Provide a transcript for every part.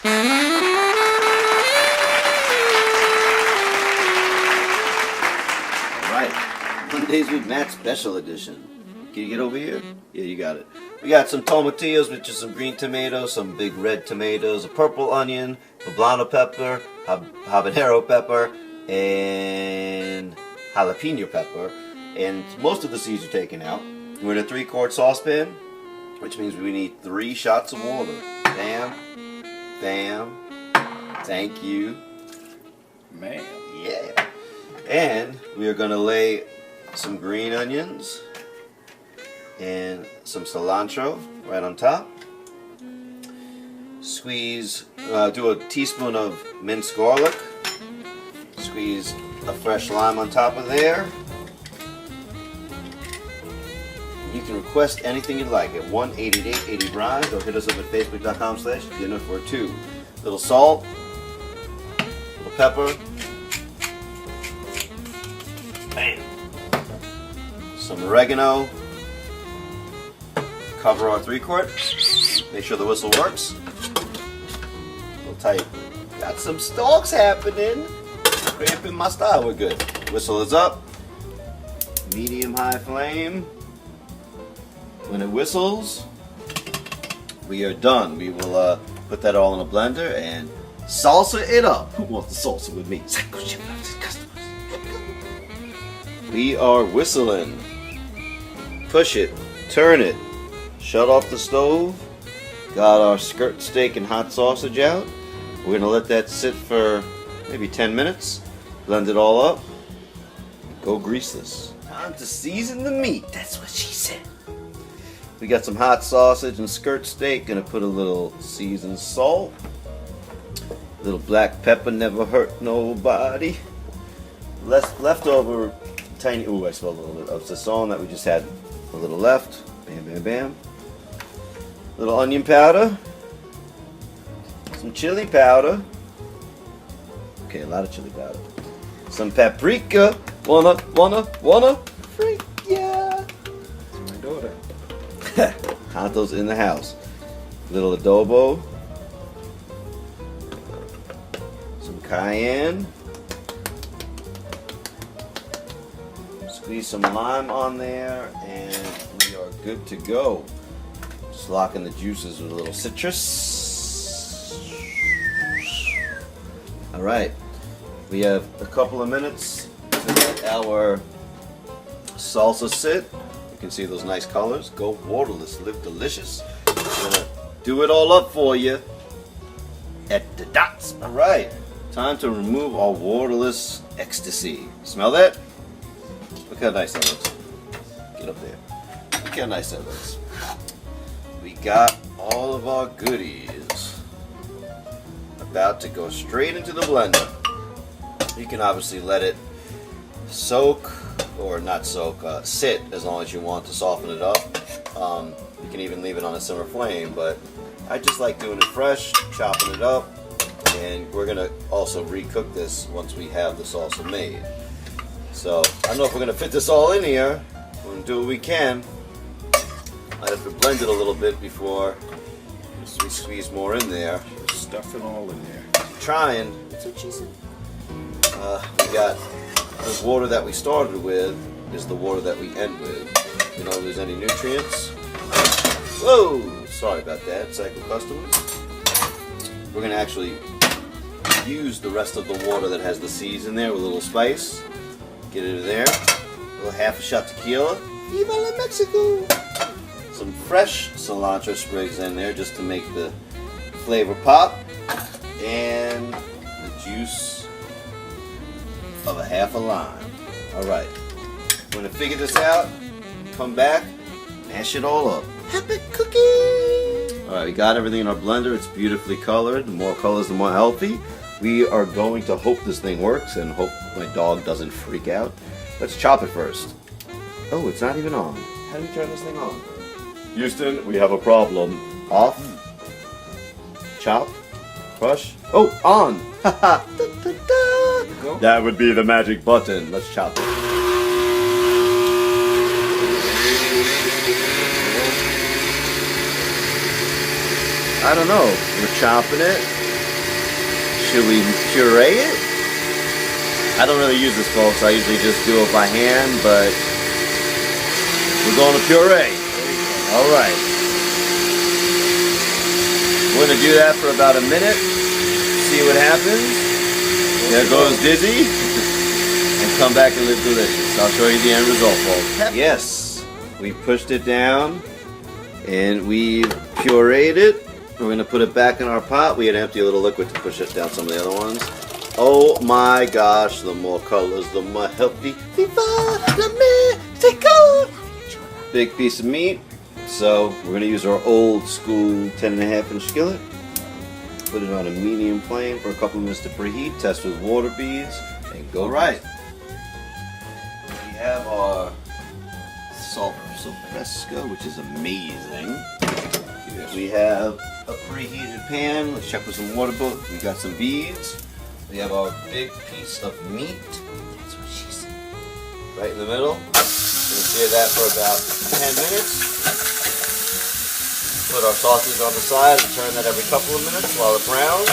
Alright, Mondays with Matt Special Edition. Can you get over here? Yeah, you got it. We got some tomatillos, which is some green tomatoes, some big red tomatoes, a purple onion, poblano pepper, habanero pepper, and jalapeno pepper. And most of the seeds are taken out. We're in a 3-quart saucepan, which means we need 3 shots of water. Bam, bam, thank you. Man. Yeah. And we are going to lay some green onions and some cilantro right on top. Squeeze, do a teaspoon of minced garlic. Squeeze a fresh lime on top of there. You can request anything you'd like at 1-888-80-BRIDE or hit us up at facebook.com/dinner4two. Little salt, little pepper, bam. Some oregano. Cover our 3-quart. Make sure the whistle works. A little tight. Got some stalks happening. Cramping my style. We're good. Whistle is up. Medium-high flame. When it whistles, we are done. We will put that all in a blender and salsa it up. Who wants the salsa with me? We are whistling. Push it. Turn it. Shut off the stove. Got our skirt steak and hot sausage out. We're going to let that sit for maybe 10 minutes. Blend it all up. Go grease this. Time to season the meat. That's what she said. We got some hot sausage and skirt steak. Gonna put a little seasoned salt. A little black pepper, never hurt nobody. Leftover tiny, ooh, I smelled a little bit of sazon that we just had a little left. Bam, bam, bam. Little onion powder. Some chili powder. Okay, a lot of chili powder. Some paprika. Wanna. Freak, yeah. My daughter. Kanto's in the house. Little adobo. Some cayenne. Squeeze some lime on there, and we are good to go. Just locking the juices with a little citrus. Alright, we have a couple of minutes to let our salsa sit. You can see those nice colors. Go waterless, live delicious. We're gonna do it all up for you at the dots. Alright, time to remove our waterless ecstasy. Smell that? Look how nice that looks. Get up there. Look how nice that looks. We got all of our goodies about to go straight into the blender. You can obviously let it soak, or not soak, sit as long as you want to soften it up. You can even leave it on a simmer flame, but I just like doing it fresh, chopping it up, and we're gonna also recook this once we have the salsa made. So I don't know if we're gonna fit this all in here. We're gonna do what we can. I have to blend it a little bit before we squeeze more in there. Stuff it all in there. Trying. That's what she said. We got the water that we started with is the water that we end with. We don't lose any nutrients. Whoa! Sorry about that, cycle customers. We're gonna actually use the rest of the water that has the seeds in there with a little spice. Get it in there. A little half a shot tequila. Viva la Mexico! Some fresh cilantro sprigs in there just to make the flavor pop. And the juice of a half a lime. Alright. We're gonna figure this out. Come back. Mash it all up. Happy cooking! Alright, we got everything in our blender. It's beautifully colored. The more colors, the more healthy. We are going to hope this thing works and hope my dog doesn't freak out. Let's chop it first. Oh, it's not even on. How do we turn this thing on? Houston, we have a problem. Off. Chop. Crush. Oh, on. Haha. That would be the magic button. Let's chop it. I don't know. We're chopping it. should we puree it? I don't really use this, folks. I usually just do it by hand, but we're going to puree. All right. We're going to do that for about a minute. See what happens. There goes Dizzy. And come back and live delicious. I'll show you the end result, folks. Yes, we pushed it down and we pureed it. We're going to put it back in our pot. We had empty a little liquid to push it down some of the other ones. Oh my gosh, the more colors, the more healthy. Big piece of meat. So we're going to use our old school 10.5-inch skillet. Put it on a medium flame for a couple minutes to preheat. Test with water beads and go right. We have our salsa fresca, which is amazing. Yes. We have a preheated pan. Let's check with some water. We got some beads. We have our big piece of meat. That's what she said. Right in the middle. We'll sear that for about 10 minutes. Put our sausage on the side and turn that every couple of minutes while it browns.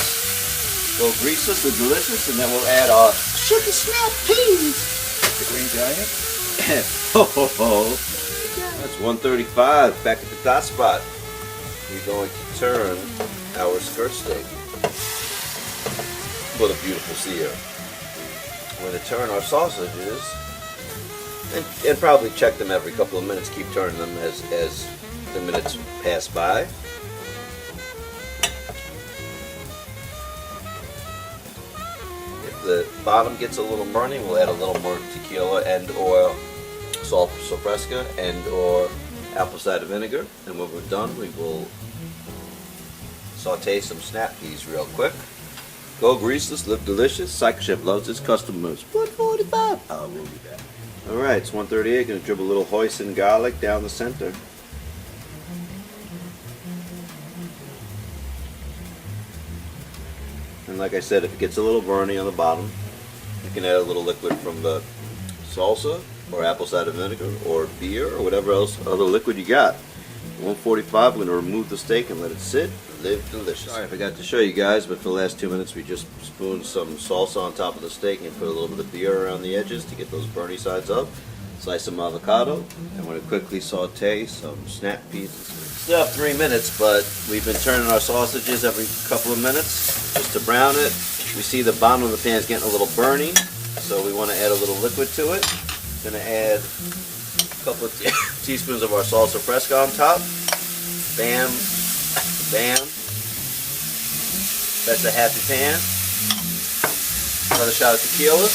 Go greaseless and delicious, and then we'll add our sugar snap peas. The green giant? That's 135 back at the dot spot. We're going to turn our skirt steak. What a beautiful sear. We're going to turn our sausages and probably check them every couple of minutes. Keep turning them as the minutes pass by. If the bottom gets a little burning, we'll add a little more tequila and or salsa fresca and or apple cider vinegar. And when we're done, we will saute some snap peas real quick. Go greaseless, live delicious. Psychochef loves his customers. 145. I will be back. Alright, it's 138. Gonna dribble a little hoisin garlic down the center. And like I said, if it gets a little burny on the bottom, you can add a little liquid from the salsa or apple cider vinegar or beer or whatever else other liquid you got. 145, we're going to remove the steak and let it sit. Live delicious. Sorry, I forgot to show you guys, but for the last 2 minutes we just spooned some salsa on top of the steak and put a little bit of beer around the edges to get those burny sides up. Slice some avocado, and we're going to quickly saute some snap peas. Still have 3 minutes, but we've been turning our sausages every couple of minutes just to brown it. We see the bottom of the pan is getting a little burny, so we want to add a little liquid to it. Going to add a couple of teaspoons of our salsa fresca on top. Bam, bam. That's a happy pan. Another shot of tequila.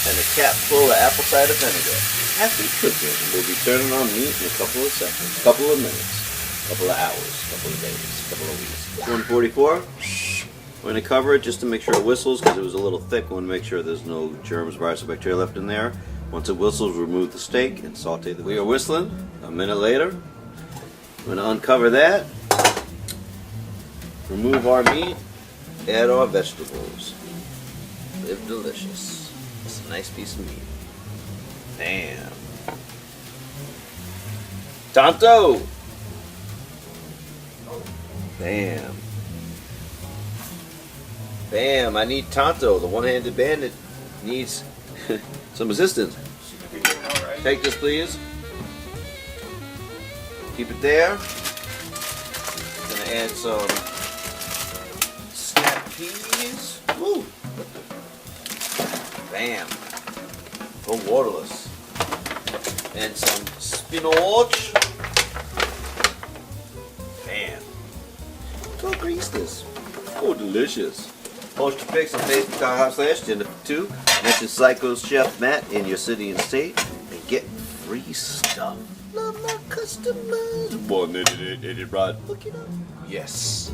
And a cap full of apple cider vinegar. Happy cooking. We'll be turning on meat in a couple of seconds, couple of minutes, couple of hours, couple of days, couple of weeks. 144. We're going to cover it just to make sure it whistles because it was a little thick. We want to make sure there's no germs, viruses, or bacteria left in there. Once it whistles, remove the steak and saute the. We are whistling. A minute later, we're going to uncover that. Remove our meat. Add our vegetables. Live delicious. It's a nice piece of meat. Damn. Tonto! Bam. Bam, I need Tonto. The one-handed bandit needs some assistance. Take this, please. Keep it there. Gonna add some snap peas. Woo! Bam. Go waterless. And some spinach. Bam. Go grease this. Oh, delicious. Post your pics on Facebook.com/Dinner4two. Mention Psychochef Matt in your city and state and get free stuff. Love my customers. Boy, Rod. Look it up. Yes.